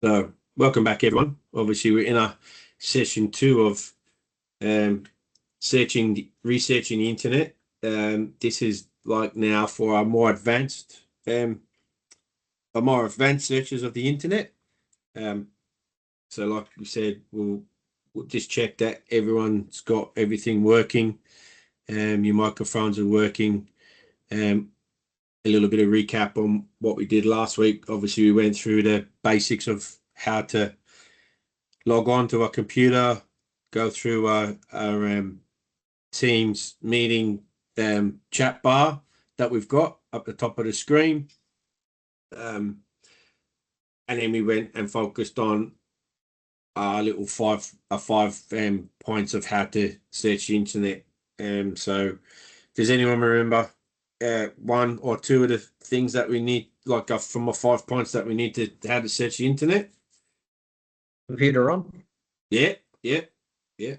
So, welcome back, everyone. Obviously, we're in our session 2 of researching the internet. This is like now for our more advanced searches of the internet. So, like we said, we'll just check that everyone's got everything working. Your microphones are working. A little bit of recap on what we did last week. Obviously, we went through the basics of how to log on to our computer, go through our Teams meeting chat bar that we've got up the top of the screen. And then we went and focused on our little five points of how to search the internet. So does anyone remember one or two of the things that we need, like from our 5 points that we need to how to search the internet? Computer on? Yeah.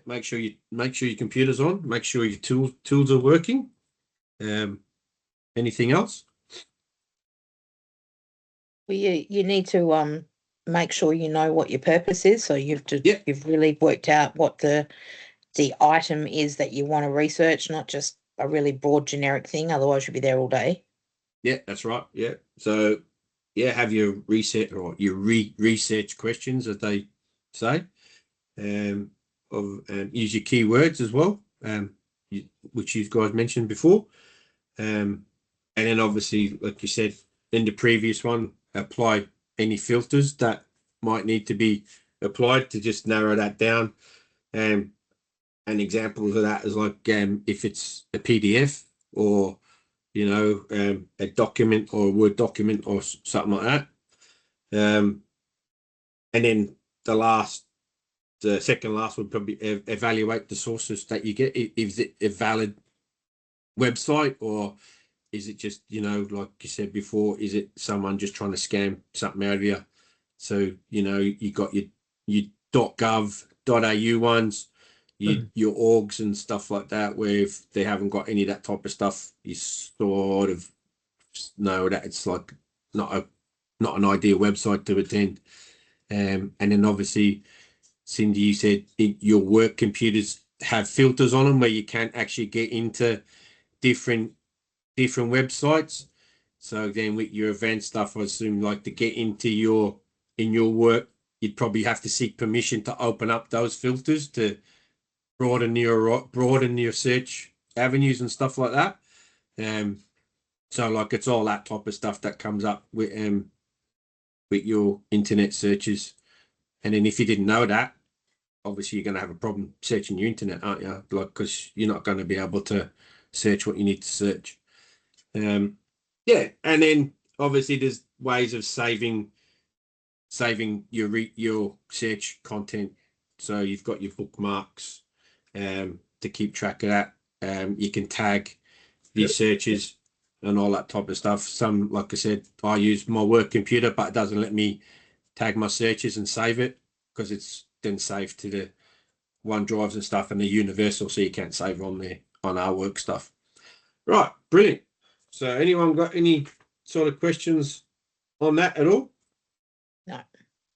Make sure your computer's on. Make sure your tools are working. Anything else? Well, you need to make sure you know what your purpose is. So you've really worked out what the item is that you want to research, not just a really broad generic thing. Otherwise, you'll be there all day. Yeah, that's right. Yeah. So have your research or your research questions, as they say. Use your keywords as well, which you guys mentioned before. And then obviously, like you said in the previous one, apply any filters that might need to be applied to just narrow that down. And examples of that is like if it's a PDF or a document or a Word document or something like that. And then the second last would probably evaluate the sources that you get. Is it a valid website, or is it just, like you said before, is it someone just trying to scam something out of you? So, you got your .gov.au ones, your orgs and stuff like that, where if they haven't got any of that type of stuff, you sort of know that it's like not an ideal website to attend. And then obviously, Cindy, you said your work computers have filters on them where you can't actually get into different websites. So then with your event stuff, I assume like to get into your work, you'd probably have to seek permission to open up those filters to broaden your search avenues and stuff like that. So like it's all that type of stuff that comes up with your internet searches. And then if you didn't know that, obviously you're going to have a problem searching your internet, aren't you? Like, because you're not going to be able to search what you need to search. And then obviously there's ways of saving your search content. So you've got your bookmarks to keep track of that. You can tag your searches and all that type of stuff. Some, like I said, I use my work computer, but it doesn't let me tag my searches and save it because it's then saved to the OneDrives and stuff and the universal, so you can't save on there on our work stuff. Right, brilliant. So anyone got any sort of questions on that at all? No.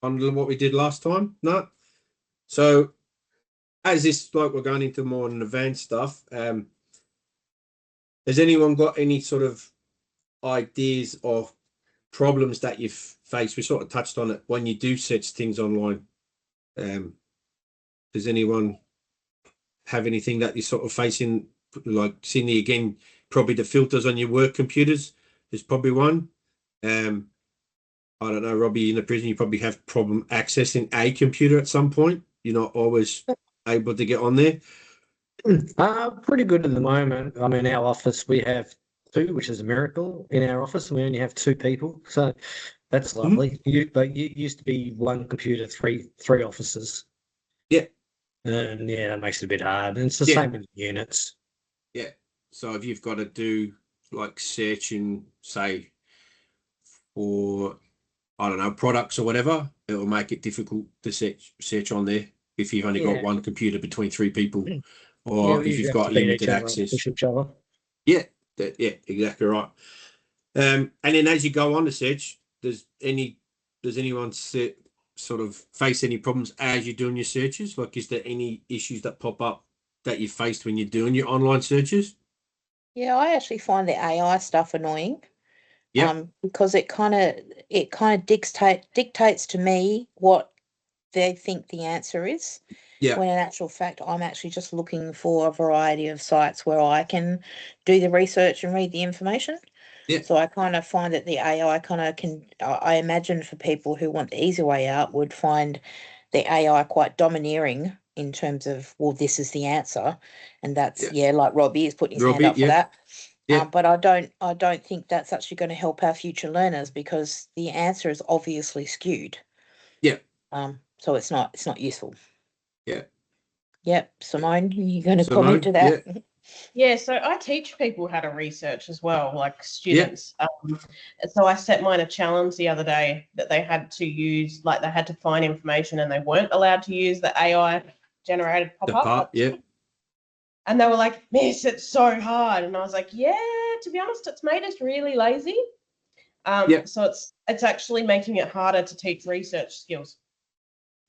On what we did last time? No. So as this, like, we're going into more advanced stuff, has anyone got any sort of ideas or problems that you've faced? We sort of touched on it when you do search things online. Does anyone have anything that you're sort of facing? Like Cindy, again, probably the filters on your work computers is probably one. I don't know, Robbie, in the prison, you probably have problem accessing a computer at some point. You're not always able to get on there. Pretty good at the moment. I mean, our office, we have 2, which is a miracle. In our office, we only have 2 people, so that's lovely. But you used to be 1 computer, 3 offices. Yeah. And yeah, that makes it a bit hard. And it's the same with the units. Yeah. So if you've got to do like searching, say, for, I don't know, products or whatever, it will make it difficult to search on there if you've only got 1 computer between 3 people, or if you've got limited access. Yeah, exactly right. And then as you go on to search, does anyone sort of face any problems as you're doing your searches? Like, is there any issues that pop up that you faced when you're doing your online searches? Yeah, I actually find the AI stuff annoying. Yeah. Because it kind of dictates to me what they think the answer is. Yeah. When in actual fact, I'm actually just looking for a variety of sites where I can do the research and read the information. Yeah. So I kind of find that the AI kind of I imagine for people who want the easy way out would find the AI quite domineering in terms of, well, this is the answer. And that's, like Robbie is putting his hand Robbie, up for that. Yeah. But I don't think that's actually going to help our future learners because the answer is obviously skewed. Yeah. So it's not useful. Yeah. Yep. Simone, you going to Simone, comment to that? yeah. Yeah, so I teach people how to research as well, like students. So I set mine a challenge the other day that they had to use, like they had to find information and they weren't allowed to use the AI generated pop-up. And they were like, "Miss, it's so hard." And I was like, "Yeah, to be honest, it's made us really lazy." So it's actually making it harder to teach research skills.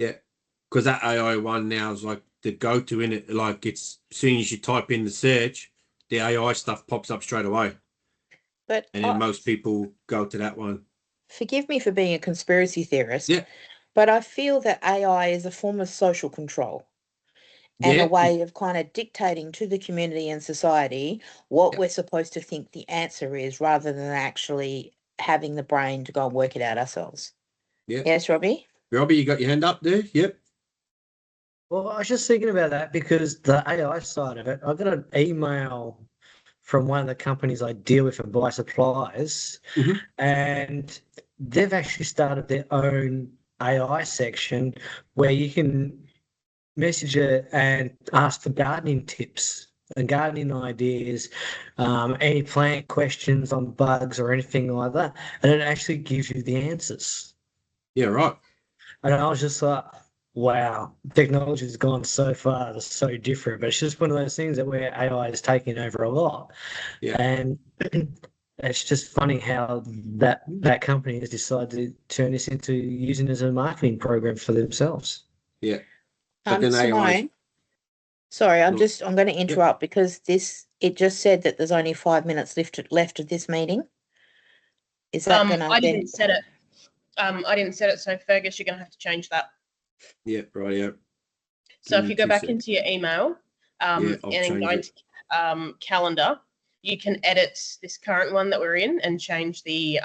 Yeah, because that AI one now is like the go-to in it. Like, it's as soon as you type in the search, the AI stuff pops up straight away. But and then most people go to that one. Forgive me for being a conspiracy theorist. Yeah. But I feel that AI is a form of social control. And a way of kind of dictating to the community and society what we're supposed to think the answer is rather than actually having the brain to go and work it out ourselves. Yeah. Yes, Robbie? Robbie, you got your hand up there? Yep. Well, I was just thinking about that because the AI side of it, I got an email from one of the companies I deal with and buy supplies, and they've actually started their own AI section where you can message it and ask for gardening tips and gardening ideas, any plant questions on bugs or anything like that, and it actually gives you the answers. Yeah, right. And I was just like, wow, technology has gone so far, it's so different. But it's just one of those things that where AI is taking over a lot. Yeah. And it's just funny how that company has decided to turn this into using it as a marketing program for themselves. Yeah. But then Simone, sorry, I'm going to interrupt because it just said that there's only 5 minutes left of this meeting. Is that going to? I didn't set it. I didn't set it, so Fergus, you're going to have to change that. Yeah, right. Yeah. So if you go back into your email, and then go into calendar, you can edit this current one that we're in and change the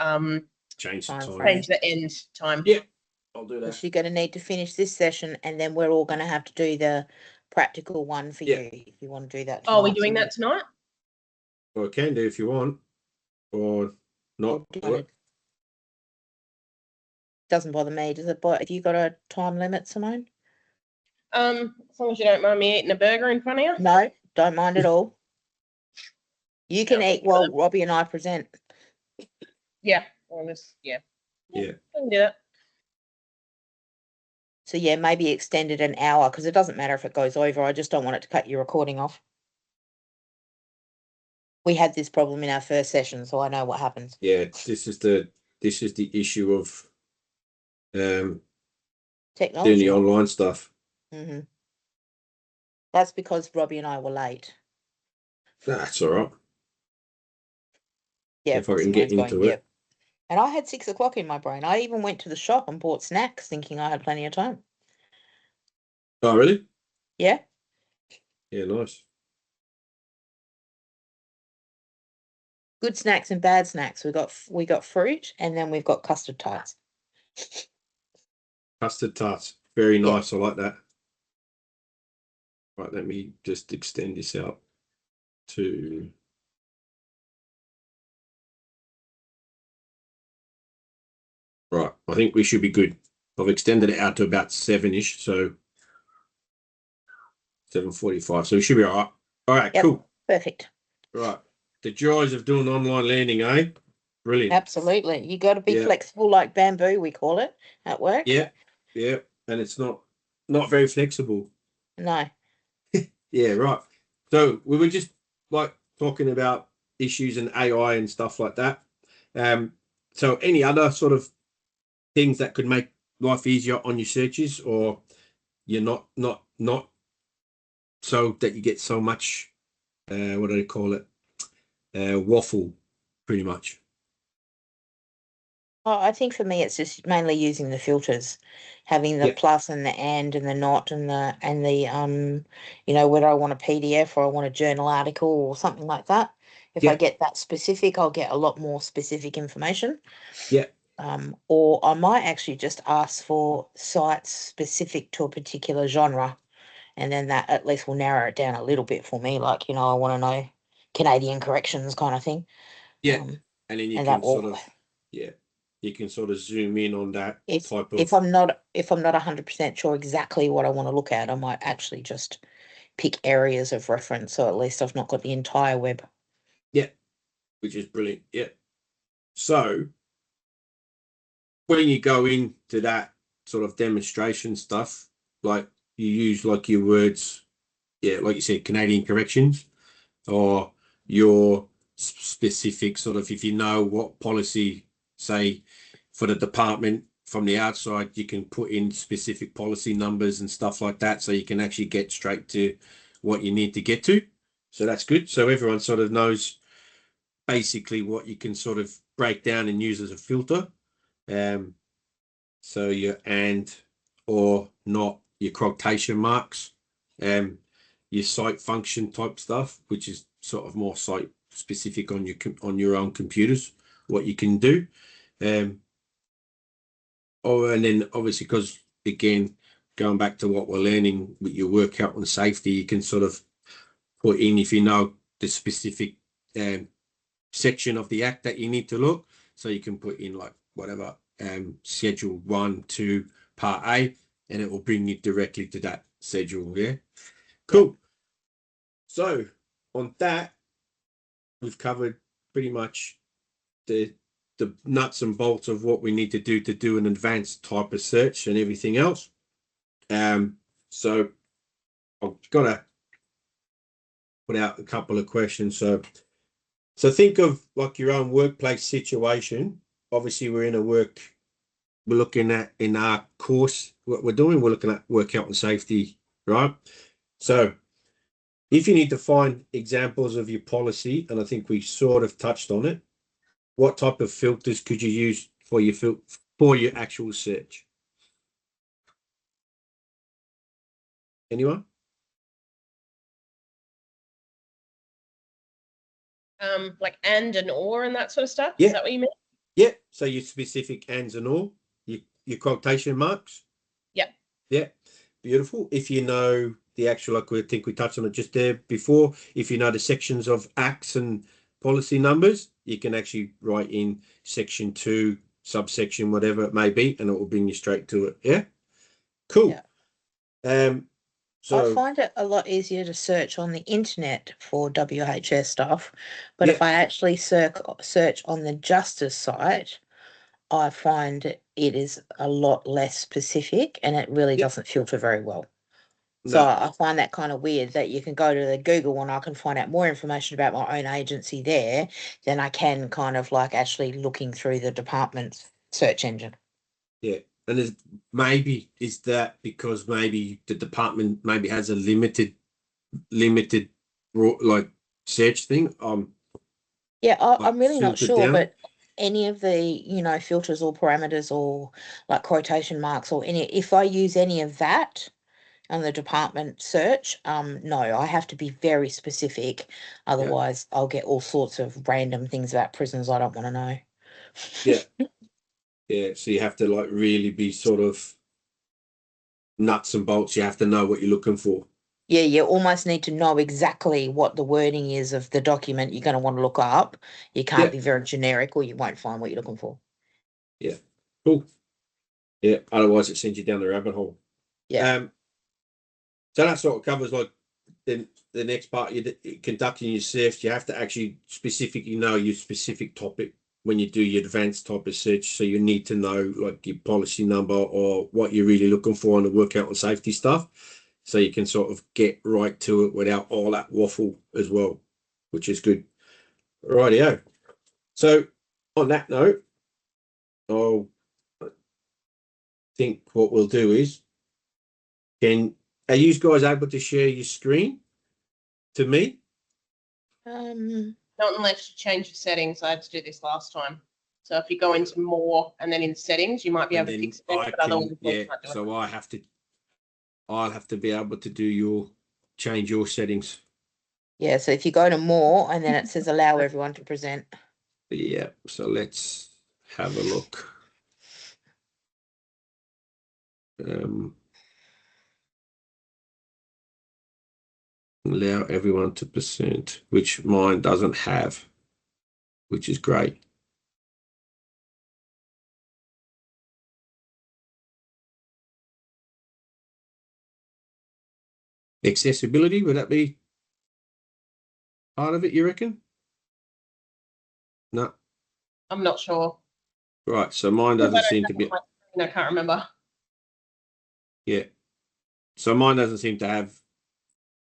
change the end time. Yeah, I'll do that. So you're going to need to finish this session, and then we're all going to have to do the practical one for you if you want to do that. Oh, are we doing that tonight? Well, I can do if you want, or not. Doesn't bother me, does it? But have you got a time limit, Simone? As long as you don't mind me eating a burger in front of you. No, don't mind at all. You can eat while Robbie and I present. Yeah. Yeah. I can do that. So yeah, maybe extend it an hour because it doesn't matter if it goes over. I just don't want it to cut your recording off. We had this problem in our first session, so I know what happens. Yeah, this is the issue of technology, doing the online stuff. That's because Robbie and I were late. That's all right. Yeah, if I can get into it. And I had 6 o'clock in my brain. I even went to the shop and bought snacks thinking I had plenty of time. Oh, really? Yeah. Yeah, nice. Good snacks and bad snacks. We got fruit and then we've got custard tarts. Custard tarts. Very nice. I like that. Right, let me just extend this out to... Right, I think we should be good. I've extended it out to about 7-ish, so 7:45. So we should be all right. All right, cool. Perfect. Right. The joys of doing online learning, eh? Brilliant. Absolutely. You got to be flexible like bamboo, we call it at work. Yeah. Yeah. And it's not very flexible. No. Yeah, right. So we were just like talking about issues and AI and stuff like that. So any other sort of things that could make life easier on your searches, or you're not so that you get so much what do they call it, waffle, pretty much? Oh, I think for me, it's just mainly using the filters, having the plus and the and the not and the whether I want a PDF or I want a journal article or something like that. If I get that specific, I'll get a lot more specific information. Yeah. Or I might actually just ask for sites specific to a particular genre, and then that at least will narrow it down a little bit for me. Like, I want to know Canadian corrections kind of thing. Yeah. And then you and can that will, sort of, you can sort of zoom in on that if type of. if I'm not 100% sure exactly what I want to look at, I might actually just pick areas of reference, so at least I've not got the entire web. Yeah, which is brilliant. Yeah. So when you go into that sort of demonstration stuff, like you use like your words, like you said, Canadian corrections, or your specific sort of, if you know what policy, say for the department from the outside, you can put in specific policy numbers and stuff like that, so you can actually get straight to what you need to get to. So that's good. So everyone sort of knows basically what you can sort of break down and use as a filter. So your and or not, your quotation marks, your site function type stuff, which is sort of more site specific on your own computers, what you can do. And then obviously, because again, going back to what we're learning with your work health and safety, you can sort of put in, if you know the specific section of the act that you need to look, so you can put in like whatever schedule 1, 2, part A, and it will bring you directly to that schedule. Cool. So on that, we've covered pretty much the nuts and bolts of what we need to do an advanced type of search and everything else. So I've got to put out a couple of questions. So think of like your own workplace situation. Obviously, we're looking at, in our course, what we're doing, we're looking at work health and safety, right? So if you need to find examples of your policy, and I think we sort of touched on it, what type of filters could you use for your actual search? Anyone? Like and or and that sort of stuff. Yeah. Is that what you mean? Yeah. So your specific ands and all, your quotation marks. Yeah. Yeah. Beautiful. If you know the actual, like I think we touched on it just there before, if you know the sections of acts and policy numbers, you can actually write in section 2, subsection, whatever it may be, and it will bring you straight to it. Yeah. Cool. Yeah. So I find it a lot easier to search on the internet for WHS stuff, but if I actually search on the Justice site, I find it is a lot less specific and it really doesn't filter very well. So I find that kind of weird that you can go to the Google and I can find out more information about my own agency there than I can kind of like actually looking through the department's search engine. Yeah. And is that because maybe the department maybe has a limited like search thing? Yeah, like I'm really not filtered sure, down? but any of the, filters or parameters or like quotation marks or if I use any of that on the department search, no, I have to be very specific. Otherwise, I'll get all sorts of random things about prisons I don't want to know. Yeah. Yeah. So you have to like really be sort of nuts and bolts. You have to know what you're looking for. Yeah, you almost need to know exactly what the wording is of the document you're going to want to look up. You can't be very generic or you won't find what you're looking for. Yeah. Cool. Yeah. Otherwise, it sends you down the rabbit hole. Yeah. So that sort of covers like the next part. You're conducting your search. You have to actually specifically know your specific topic when you do your advanced type of search. So you need to know like your policy number or what you're really looking for on the work health and safety stuff. So you can sort of get right to it without all that waffle as well, which is good. Rightio. So on that note, I'll think what we'll do is, are you guys able to share your screen to me? Not unless you change your settings. I had to do this last time. So if you go into more and then in settings, you might be able to fix it. But otherwise, yeah. So I'll have to be able to change your settings. Yeah, so if you go to more and then it says allow everyone to present. Yeah, so let's have a look. Allow everyone to present, which mine doesn't have, which is great. Accessibility, would that be part of it, you reckon? No. I'm not sure. Right, so mine doesn't seem to be. I can't remember. Yeah. So mine doesn't seem to have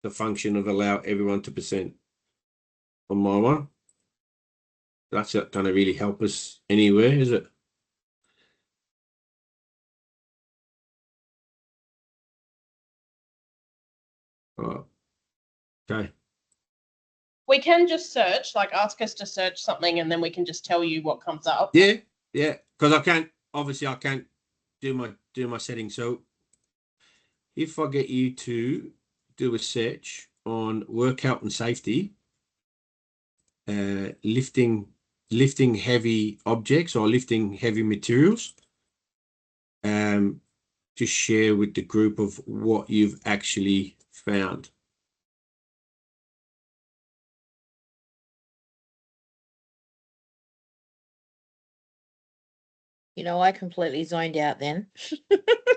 the function of allow everyone to present on my one. That's not going to really help us anywhere, is it? Right. Okay. We can just search, like ask us to search something and then we can just tell you what comes up. Yeah, because I can't do my settings. So if I get you to do a search on workout and safety, lifting heavy objects or lifting heavy materials, just share with the group of what you've actually found. You know, I completely zoned out then.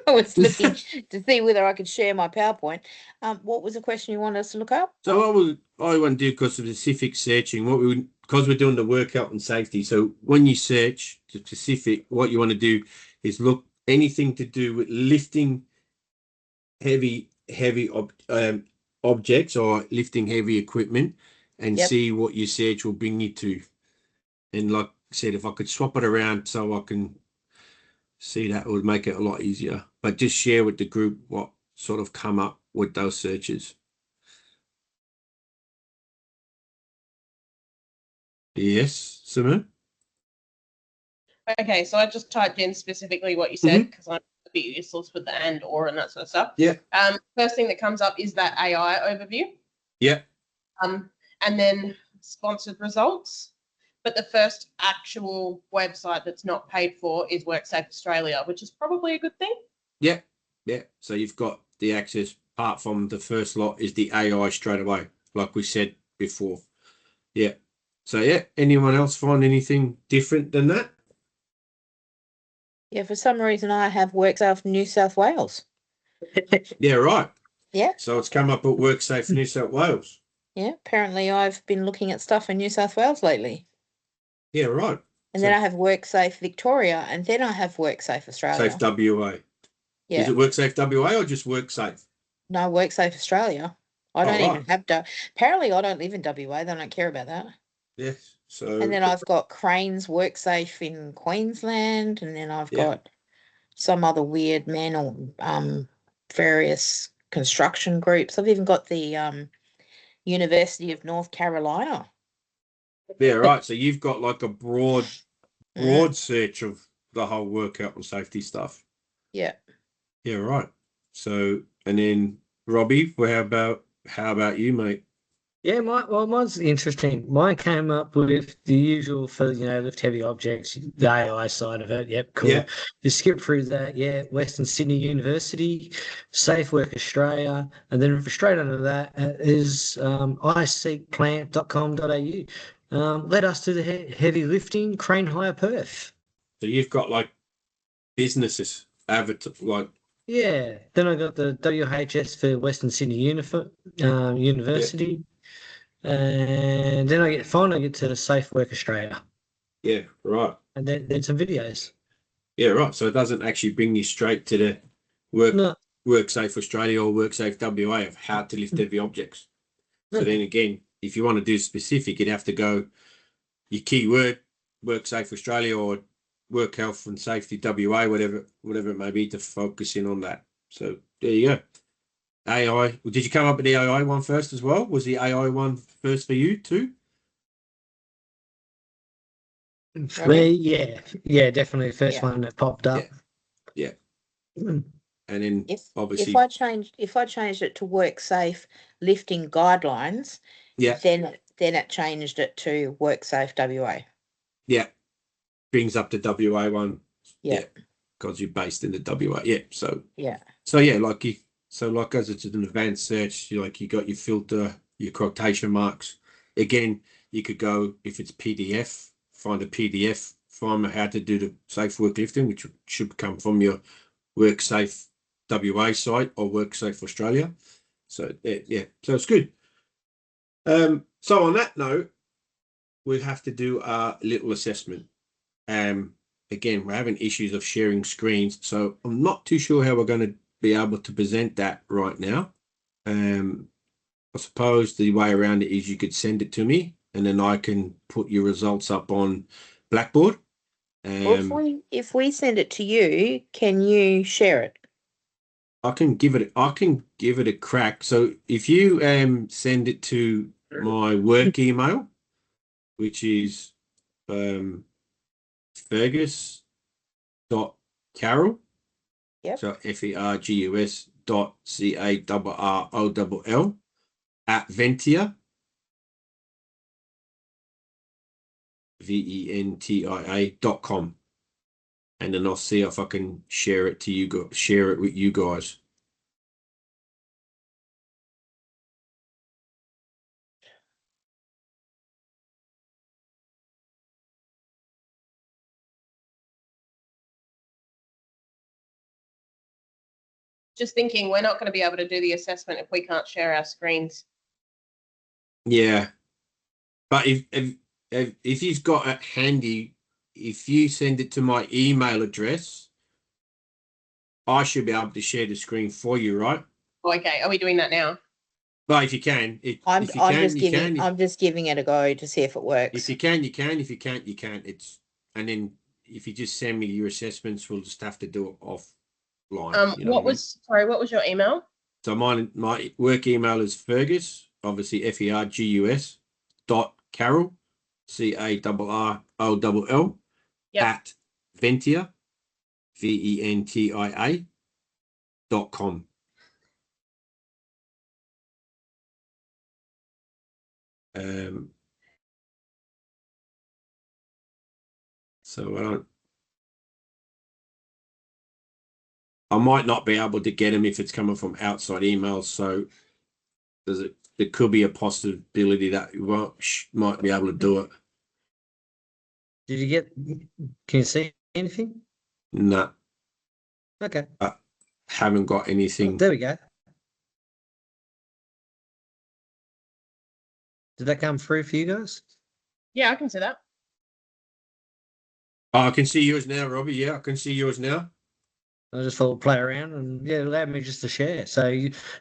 I was looking to see whether I could share my PowerPoint. What was the question you wanted us to look up? So I want to do because of specific searching, because we're doing the workout and safety. So when you search the specific, what you want to do is look anything to do with lifting heavy objects or lifting heavy equipment, and see what your search will bring you to. And like I said, if I could swap it around so I can see, that would make it a lot easier. But just share with the group what sort of come up with those searches. Yes, Simone? Okay, so I just typed in specifically what you said because I'm a bit useless with the and, or, and that sort of stuff. Yeah. First thing that comes up is that AI overview. Yeah. And then sponsored results. But the first actual website that's not paid for is WorkSafe Australia, which is probably a good thing. Yeah. Yeah. So you've got the access, apart from the first lot, is the AI straight away, like we said before. Yeah. So yeah, anyone else find anything different than that? Yeah, for some reason I have WorkSafe New South Wales. Yeah, right. Yeah. So it's come up at WorkSafe New South Wales. Yeah, apparently I've been looking at stuff in New South Wales lately. Yeah, right. And then I have WorkSafe Victoria, and then I have WorkSafe Australia. Safe WA. Yeah. Is it WorkSafe WA or just WorkSafe? No, WorkSafe Australia. I don't even have apparently I don't live in WA. They don't care about that. Yes. So. And then I've got Crane's WorkSafe in Queensland, and then I've got some other weird manual various construction groups. I've even got the University of North Carolina. Yeah, right. So you've got like a broad search of the whole workout and safety stuff. Yeah. Yeah, right. So, and then Robbie, how about you, mate? Yeah, mine's interesting. Mine came up with the usual for, lift heavy objects, the AI side of it. Yep, cool. Yeah. You skip through that, Western Sydney University, Safe Work Australia, and then straight under that is iseekplant.com.au. Let us do the heavy lifting, Crane Hire Perth. So you've got like businesses, like. Yeah, then I got the WHS for Western Sydney University. And then I get to the Safe Work Australia. Yeah, right. And then some videos. Yeah, right. So it doesn't actually bring you straight to the WorkSafe Australia or WorkSafe WA of how to lift heavy objects. So then again, if you want to do specific, you'd have to go your keyword WorkSafe Australia or work health and safety WA, whatever it may be, to focus in on that. So there you go. AI. Well, did you come up with the AI one first as well? Was the AI one first for you too? For me, yeah, definitely the first Yeah. one that popped up. Yeah. Mm. And then obviously, if I changed it to work safe lifting guidelines, then it changed it to work safe WA. Yeah, brings up the WA one. Yeah. Because you're based in the WA. Yeah. So yeah, like as it's an advanced search, you got your filter, your quotation marks. Again, you could go, if it's PDF, find a PDF from how to do the safe work lifting, which should come from your WorkSafe WA site or WorkSafe Australia. So so it's good. So on that note, we have to do a little assessment. Again, we're having issues of sharing screens, so I'm not too sure how we're going to be able to present that right now. I suppose the way around it is you could send it to me, and then I can put your results up on Blackboard. well, if we send it to you, can you share it? I can give it a crack. So if you send it to my work email, which is Fergus.Carroll. Yep. So FERGUS.CARROLL at Ventia, VENTIA.com. And then I'll see if I can share it with you guys. Just thinking, we're not going to be able to do the assessment if we can't share our screens. Yeah. But if you've got it handy, if you send it to my email address, I should be able to share the screen for you, right? Okay, are we doing that now? But if you can, I'm just giving it a go to see if it works. If you can, you can. If you can't, you can't. And then if you just send me your assessments, we'll just have to do it offline. What was your email? So my work email is Fergus, obviously FERGUS .Carroll CARROLL at Ventia VENTIA.com. So I might not be able to get them if it's coming from outside emails. So there could be a possibility that you might be able to do it. Did you get? Can you see anything? No. Okay. Haven't got anything. Oh, there we go. Did that come through for you guys? Yeah, I can see that. Oh, I can see yours now, Robbie. Yeah, I can see yours now. I just thought play around and it allowed me just to share. So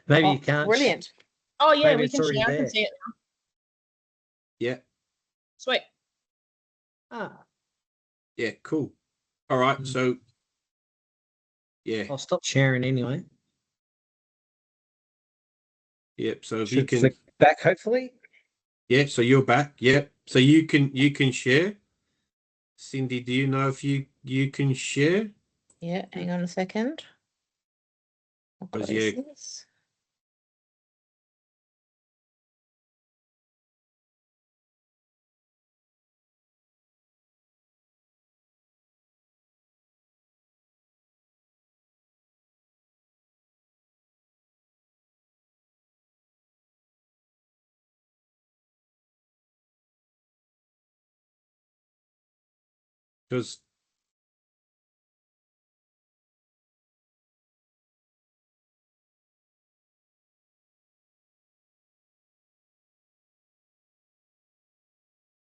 maybe you can't. Brilliant. Oh yeah, Maybe we it's can already share. I can there. see it now. Yeah. Sweet. Yeah, cool. All right. So yeah. I'll stop sharing anyway. Yep. So if you Should can flick back, hopefully. Yeah, so you're back. Yep. So you can share. Cindy, do you know if you can share? Yeah, hang on a second. I'll close this. Because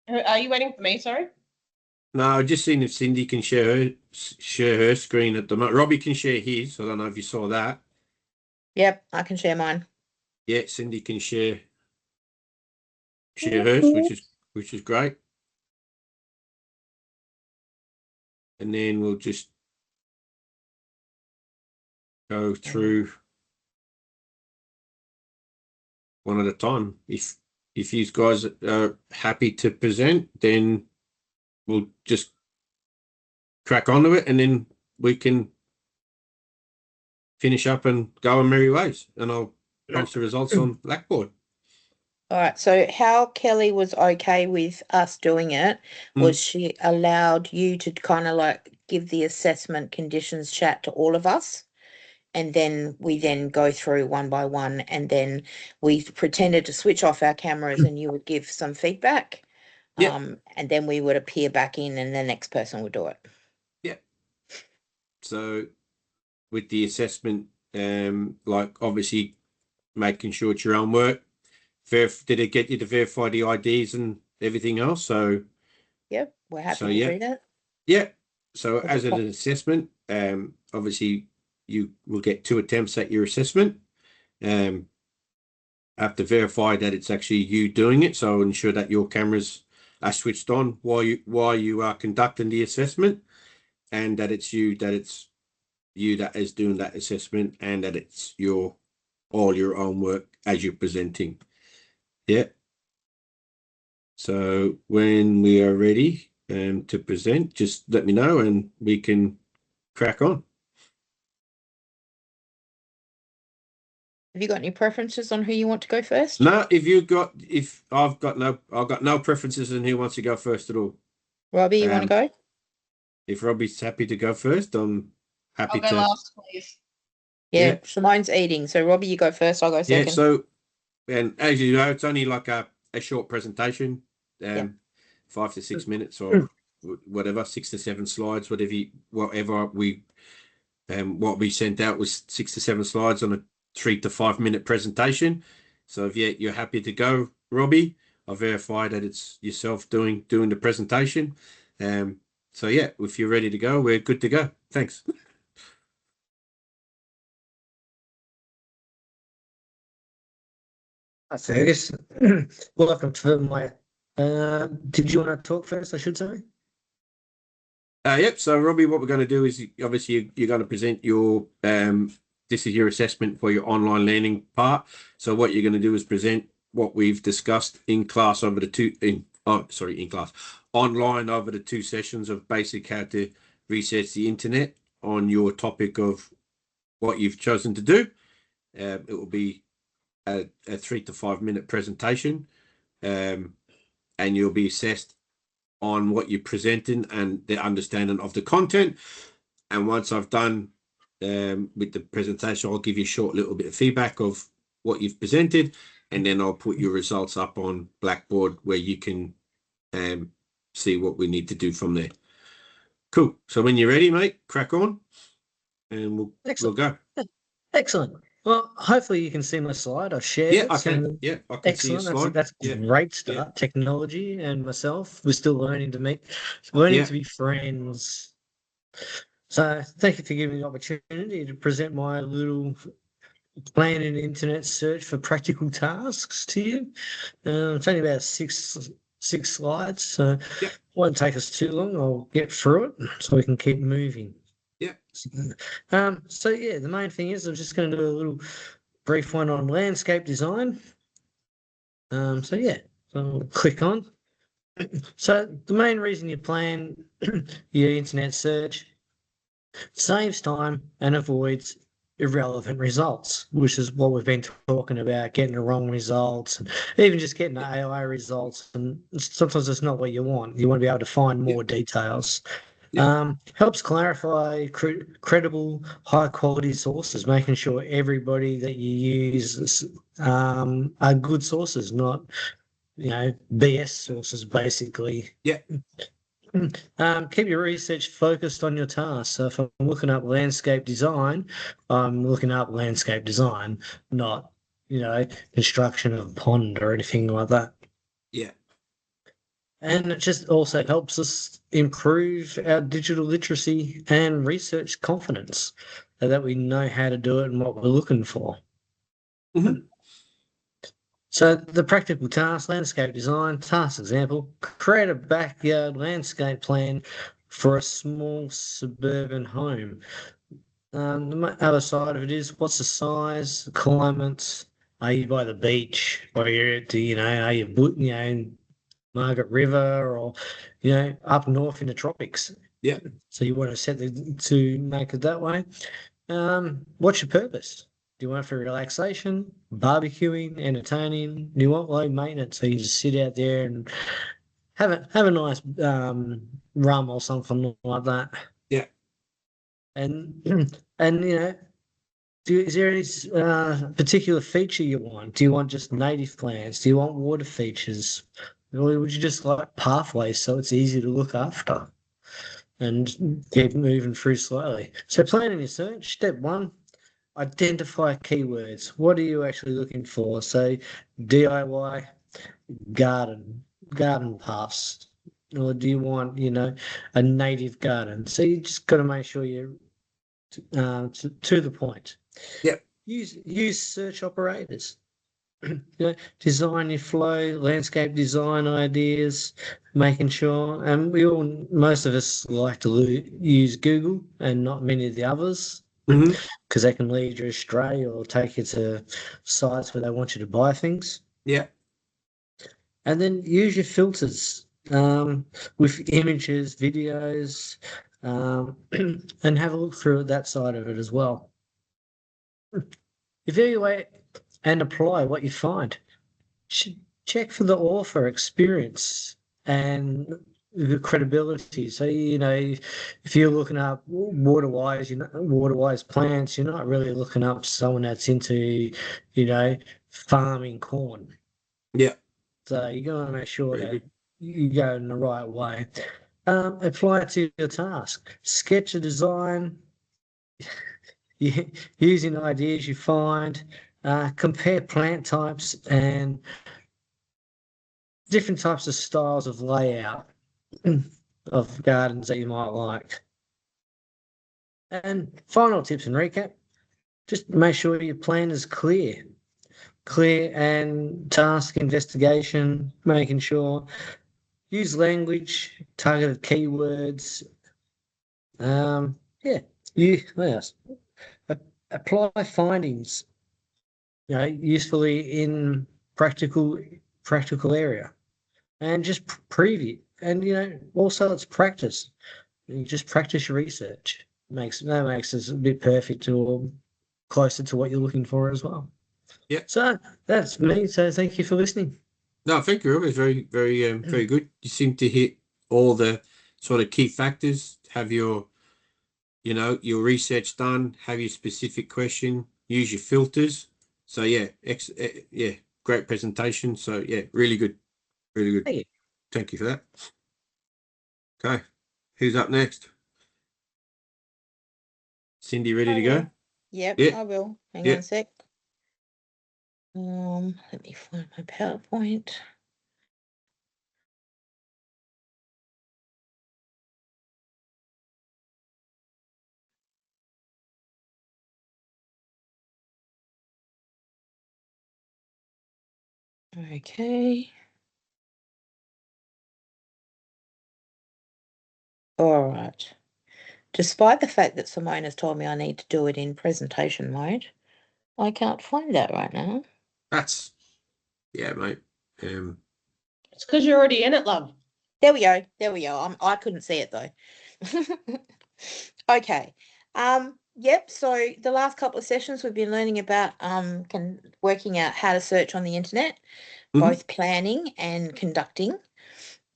Are you waiting for me? Sorry. no, I've just seen if Cindy can share her screen at the moment. Robbie can share his. I don't know if you saw that. Yep, I can share mine. Yeah, Cindy can share hers, which is great. and then we'll just go through one at a time. If you guys are happy to present, then we'll just crack on to it, and then we can finish up and go our merry ways, and I'll post the results on Blackboard. All right. So how Kelly was okay with us doing it was she allowed you to kind of like give the assessment conditions chat to all of us. And then we then go through one by one, and then we pretended to switch off our cameras and you would give some feedback. Yep. And then we would appear back in and the next person would do it. Yeah. So with the assessment, like obviously making sure it's your own work. Did it get you to verify the IDs and everything else? So yep, we're happy so, to yeah. do that. Yeah. So as an assessment, obviously you will get 2 attempts at your assessment. Have to verify that it's actually you doing it. So ensure that your cameras are switched on while you are conducting the assessment, and that it's you that is doing that assessment, and that it's all your own work as you're presenting. Yeah. So when we are ready to present, just let me know and we can crack on. Have you got any preferences on who you want to go first? No, I've got no preferences in who wants to go first at all. Robbie, you want to go? If Robbie's happy to go first, I'm happy I'll go to. last, please. Yeah, Simone's eating. So Robbie, you go first, I'll go second. Yeah, so, and as you know, it's only like a short presentation, 5 to 6 minutes or whatever, 6 to 7 slides, what we sent out was 6 to 7 slides on a 3 to 5 minute presentation. So if you're happy to go, Robbie, I'll verify that it's yourself doing the presentation. So yeah, if you're ready to go, we're good to go. Thanks. Hi, Fergus. Welcome to my. Did you want to talk first? I should say. Yep. So Robbie, what we're going to do is obviously you're going to present your this is your assessment for your online learning part. So what you're going to do is present what we've discussed in class over the online over the 2 sessions of basic how to research the internet on your topic of what you've chosen to do. It will be a 3 to 5 minute presentation, and you'll be assessed on what you're presenting and the understanding of the content. And once I've done with the presentation, I'll give you a short little bit of feedback of what you've presented, and then I'll put your results up on Blackboard where you can see what we need to do from there. Cool. So when you're ready, mate, crack on, and we'll go. Excellent. Well, hopefully you can see my slide. I've shared it. I can. Yeah, I can see your slide. That's a great start. Yeah. Technology and myself, we're still learning to be friends. So thank you for giving me the opportunity to present my little plan and internet search for practical tasks to you. It's only about six slides, so it won't take us too long. I'll get through it so we can keep moving. Yeah. So yeah, the main thing is I'm just going to do a little brief one on landscape design. So I'll click on. So the main reason you plan your internet search saves time and avoids irrelevant results, which is what we've been talking about, getting the wrong results, and even just getting the AI results. And sometimes it's not what you want. You want to be able to find more details. Helps clarify credible, high-quality sources, making sure everybody that you use are good sources, not BS sources, basically. Yeah. Keep your research focused on your task. So if I'm looking up landscape design, I'm looking up landscape design, not construction of a pond or anything like that. Yeah. And it just also helps us improve our digital literacy and research confidence so that we know how to do it and what we're looking for. Mm-hmm. So the practical task, landscape design, task example, create a backyard landscape plan for a small suburban home. The other side of it is what's the size, the climate? Are you by the beach, or are you in Margaret River, or up north in the tropics? Yeah. So you want to to make it that way. What's your purpose? Do you want it for relaxation, barbecuing, entertaining? Do you want low maintenance, so you just sit out there and have a nice rum or something like that? Yeah. And and is there any particular feature you want? Do you want just native plants? Do you want water features? Or would you just like pathways so it's easy to look after and keep moving through slowly? So planning your search, step one, identify keywords. What are you actually looking for? So DIY, garden paths. Or do you want, a native garden? So you just got to make sure you're to the point. Yep. Use search operators. Design your flow, landscape design ideas, making sure. And most of us like to use Google and not many of the others, because they can lead you astray or take you to sites where they want you to buy things. Yeah. And then use your filters with images, videos, and have a look through that side of it as well. Evaluate and apply what you find. Check for the author experience and the credibility. So, if you're looking up water-wise plants, you're not really looking up someone that's into, farming corn. Yeah. So you got to make sure that you go in the right way. Apply it to your task. Sketch a design using ideas you find. Compare plant types and different types of styles of layout of gardens that you might like. And final tips and recap: just make sure your plan is clear and task investigation, making sure. Use language, targeted keywords. Yeah. What else? Apply findings, usefully in practical area, and just preview. And also it's practice. You just practice your research. That makes us a bit perfect or closer to what you're looking for as well. Yeah. So that's me. So thank you for listening. No, thank you, Rob. It's very, very, very good. You seem to hit all the sort of key factors. Have your research done. Have your specific question. Use your filters. So yeah, great presentation. So yeah, really good, really good. Thank you. Thank you for that. Okay, who's up next? Cindy, ready to go? Yep, Yeah. I will. Hang Yeah. on a sec. Let me find my PowerPoint. Okay. All right. Despite the fact that Simona's told me I need to do it in presentation mode, I can't find that right now. Yeah, mate. It's because you're already in it, love. There we go. There we go. I couldn't see it though. Okay. Yep. So the last couple of sessions we've been learning about working out how to search on the internet, both planning and conducting.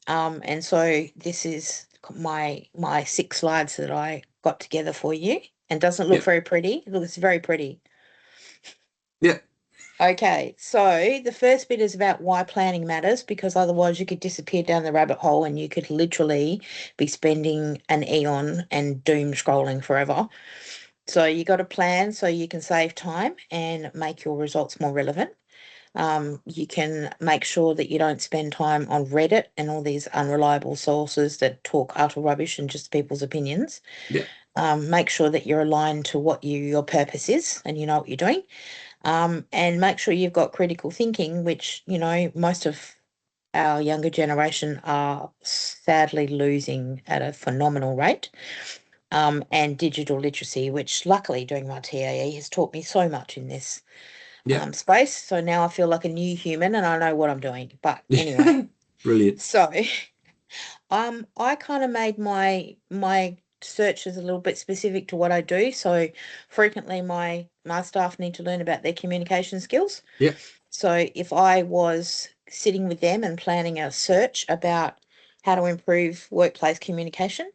And so this is my 6 slides that I got together for you, and doesn't look very pretty. It looks very pretty. Yeah. Okay, so the first bit is about why planning matters, because otherwise you could disappear down the rabbit hole and you could literally be spending an eon and doom scrolling forever. So you got to plan so you can save time and make your results more relevant. You can make sure that you don't spend time on Reddit and all these unreliable sources that talk utter rubbish and just people's opinions. Yeah. Make sure that you're aligned to what your purpose is and you know what you're doing. And make sure you've got critical thinking, which, most of our younger generation are sadly losing at a phenomenal rate. And digital literacy, which luckily doing my TAE has taught me so much in this space. So now I feel like a new human and I know what I'm doing. But anyway, brilliant. So I kind of made my searches a little bit specific to what I do. So frequently my staff need to learn about their communication skills. Yeah. So if I was sitting with them and planning a search about how to improve workplace communication,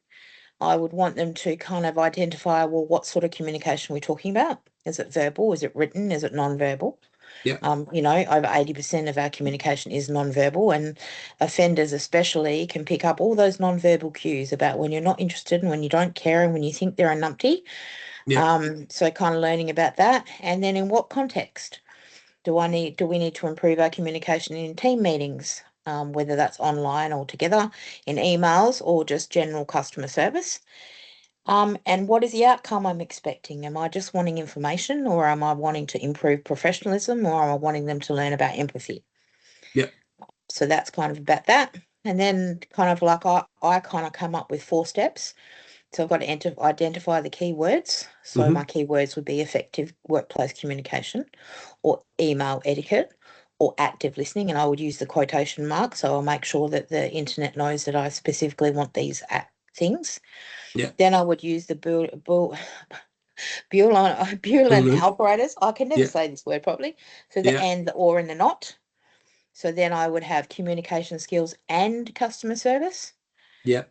I would want them to kind of identify, well, what sort of communication we're talking about. Is it verbal? Is it written? Is it non-verbal? Yeah. You know, over 80% of our communication is non-verbal, and offenders especially can pick up all those non-verbal cues about when you're not interested and when you don't care and when you think they're a numpty. Yeah. So kind of learning about that. And then in what context do we need to improve our communication in team meetings, whether that's online or together, in emails or just general customer service? And what is the outcome I'm expecting? Am I just wanting information, or am I wanting to improve professionalism, or am I wanting them to learn about empathy? Yeah. So that's kind of about that. And then kind of like I kind of come up with 4 steps. So I've got to identify the keywords. So my keywords would be effective workplace communication, or email etiquette, or active listening. And I would use the quotation mark. So I'll make sure that the internet knows that I specifically want these things. Yeah. Then I would use the Boolean operators. I can never say this word properly. So the and, the or, and the not. So then I would have communication skills and customer service. Yeah.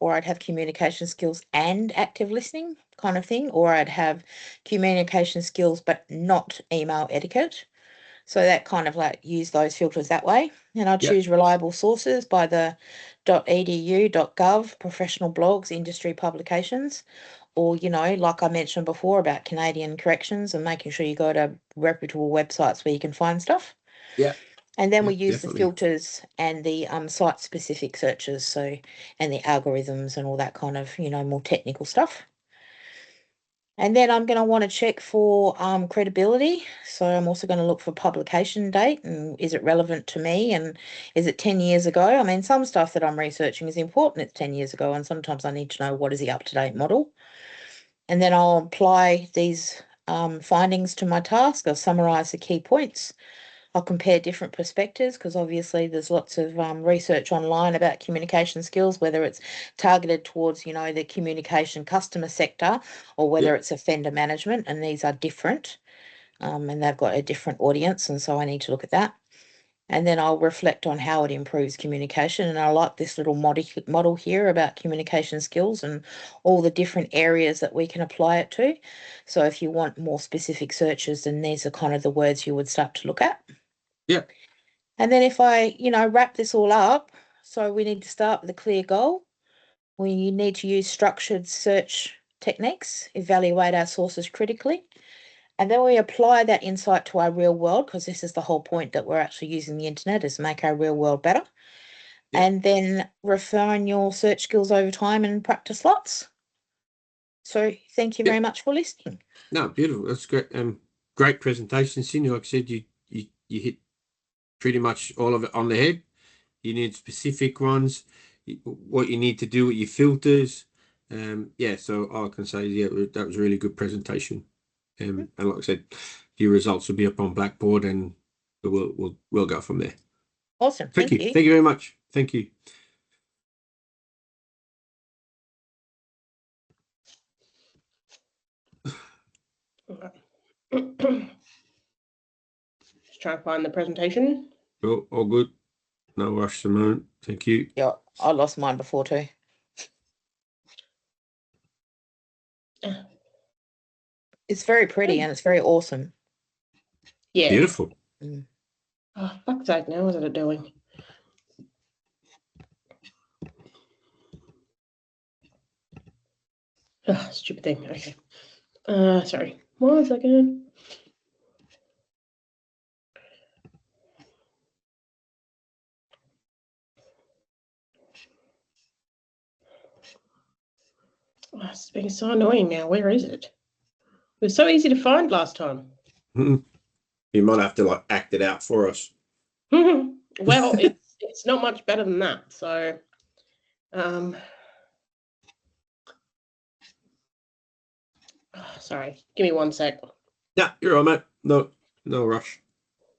Or I'd have communication skills and active listening kind of thing. Or I'd have communication skills but not email etiquette. So that kind of like use those filters that way. And I choose reliable sources by the .edu.gov, professional blogs, industry publications, or, you know, like I mentioned before about Canadian corrections and making sure you go to reputable websites where you can find stuff. Yeah. And then we use definitely. the filters and the site specific searches, so, and the algorithms and all that kind of, you know, more technical stuff. And then I'm going to want to check for credibility. So I'm also going to look for publication date and is it relevant to me, and is it 10 years ago? I mean, some stuff that I'm researching is important. It's 10 years ago, and sometimes I need to know what is the up-to-date model. And then I'll apply these findings to my task. I'll summarize the key points. I'll compare different perspectives, because obviously there's lots of research online about communication skills, whether it's targeted towards, you know, the communication customer sector, or whether it's offender management, and these are different, and they've got a different audience, and so I need to look at that. And then I'll reflect on how it improves communication. And I like this little model here about communication skills and all the different areas that we can apply it to. So if you want more specific searches, then these are kind of the words you would start to look at. Yeah. And then if I, you know, wrap this all up, so we need to start with a clear goal. We need to use structured search techniques, evaluate our sources critically. And then we apply that insight to our real world, because this is the whole point that we're actually using the internet, is make our real world better. Yeah. And then refine your search skills over time and practice lots. So thank you very much for listening. No, beautiful. That's great. Great presentation, Cindy. Like I said, you hit pretty much all of it on the head. You need specific ones, what you need to do with your filters. So all I can say is, that was a really good presentation. And like I said, your results will be up on Blackboard, and we'll go from there. Awesome. Thank you. Thank you very much. Thank you. Just trying to find the presentation. Oh, all good. No rush, Simone. Thank you. Yeah, I lost mine before too. It's very pretty and it's very awesome. Yeah. Beautiful. Oh, fuck's sake, now what is it doing? Oh, stupid thing. Okay. Sorry. 1 second. Oh, it's being so annoying now. Where is it? It was so easy to find last time. You might have to like act it out for us. Well, it's not much better than that. So, sorry, give me 1 sec. Yeah, you're all right, mate. No rush.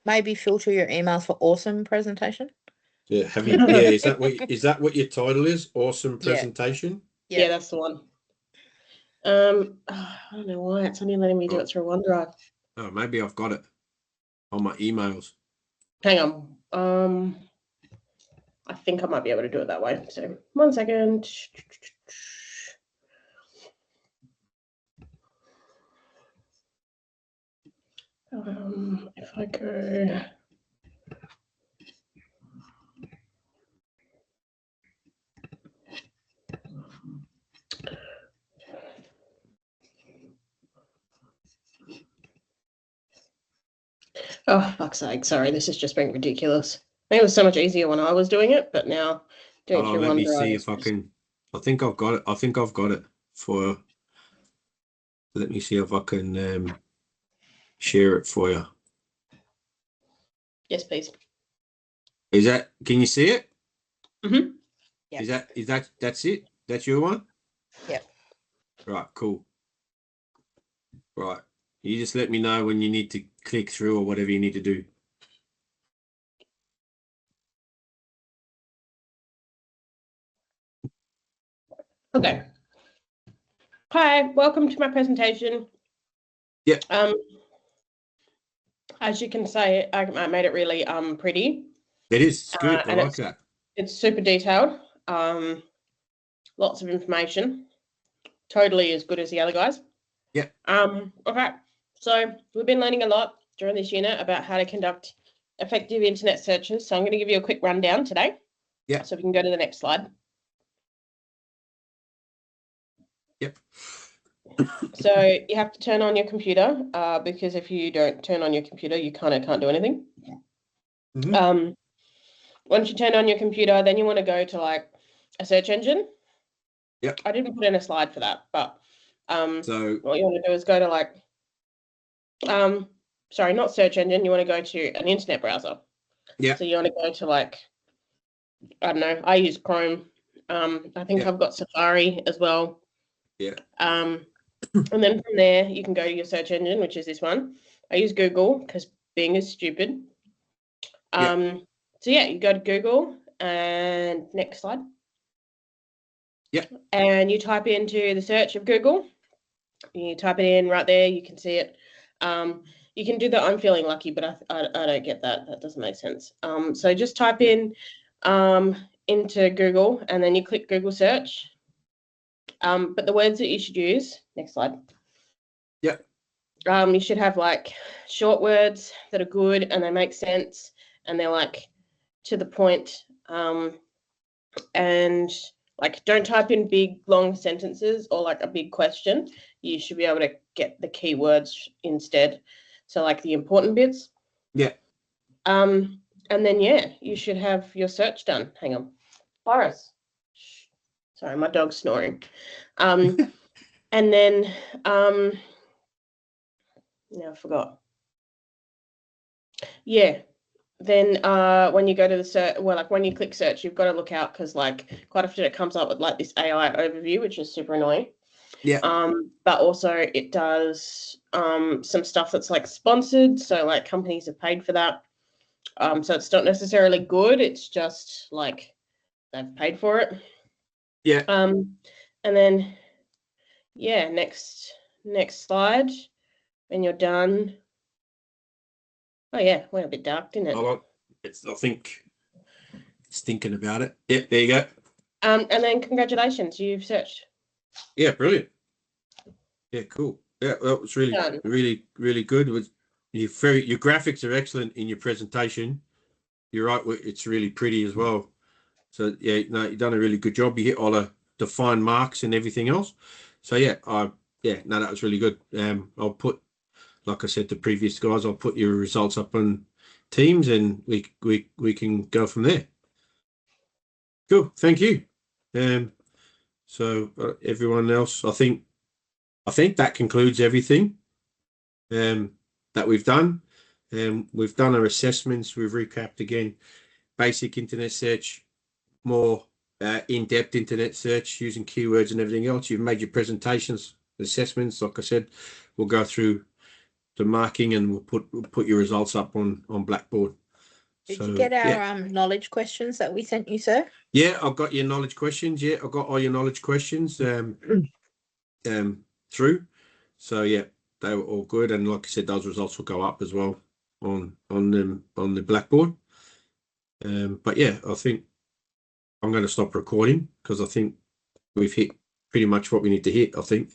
Maybe filter your emails for awesome presentation. Yeah, have you? Yeah, is that what your title is? Awesome Yeah. presentation. Yeah, that's the one. I don't know why it's only letting me do it through OneDrive. Oh, maybe I've got it on my emails. Hang on. I think I might be able to do it that way. So 1 second. If I go. Oh, fuck's sake. Sorry, this is just being ridiculous. I think it was so much easier when I was doing it, but now doing it through Let me OneDrive. see if I can. I think I've got it. I think I've got it for. Let me see if I can share it for you. Yes, please. Is that? Can you see it? Mm-hmm. Yep. That's it? That's your one? Yep. Right, cool. Right. You just let me know when you need to click through or whatever you need to do. Okay. Hi, welcome to my presentation. Yeah. As you can see, I made it really pretty. It is. It's good. I and like that. It's super detailed. Lots of information. Totally as good as the other guys. Yeah. Okay. So we've been learning a lot during this unit about how to conduct effective internet searches. So I'm going to give you a quick rundown today. Yeah. So we can go to the next slide. Yep. So you have to turn on your computer because if you don't turn on your computer, you kind of can't do anything. Mm-hmm. Once you turn on your computer, then you want to go to like a search engine. Yep. I didn't put in a slide for that, but So what you want to do is go to like, sorry, not search engine. You want to go to an internet browser. Yeah. So you want to go to like, I don't know. I use Chrome. I think Yeah. I've got Safari as well. Yeah. And then from there you can go to your search engine, which is this one. I use Google because Bing is stupid. Yeah. So yeah, you go to Google and next slide. Yeah. And you type into the search of Google. You type it in right there. You can see it. You can do the I'm feeling lucky, but I don't get that. That doesn't make sense. So just type in into Google and then you click Google search. But the words that you should use, next slide. Yeah. You should have like short words that are good and they make sense and they're like to the point. And like don't type in big long sentences or like a big question. You should be able to get the keywords instead. So like the important bits. Yeah. And then yeah, you should have your search done. Hang on. Boris. Sorry, my dog's snoring. And then now I forgot. Yeah. Then when you go to the search, well, like when you click search, you've got to look out because like quite often it comes up with like this AI overview, which is super annoying. Yeah. But also it does some stuff that's like sponsored. So like companies have paid for that. So it's not necessarily good. It's just like they've paid for it. Yeah. And then, yeah, next slide. When you're done. Oh yeah, went a bit dark, didn't it? I think it's thinking about it. Yeah, there you go. And then congratulations, you've searched. Yeah, brilliant. Yeah, cool. Yeah, that was really, Done. really, really good. Your graphics are excellent in your presentation. You're right. It's really pretty as well. So yeah, no, you've done a really good job. You hit all the defined marks and everything else. So yeah, that was really good. I'll put, like I said to previous guys, I'll put your results up on Teams and we can go from there. Cool. Thank you. So everyone else, I think that concludes everything that we've done. We've done our assessments. We've recapped again basic internet search, more in-depth internet search using keywords and everything else. You've made your presentations, assessments. Like I said, we'll go through the marking and we'll put your results up on Blackboard. Did So, you get our yeah. knowledge questions that we sent you, sir? Yeah, I've got your knowledge questions. Yeah, I've got all your knowledge questions through. So yeah, they were all good. And like I said, those results will go up as well on the Blackboard. But yeah, I think I'm going to stop recording because I think we've hit pretty much what we need to hit, I think.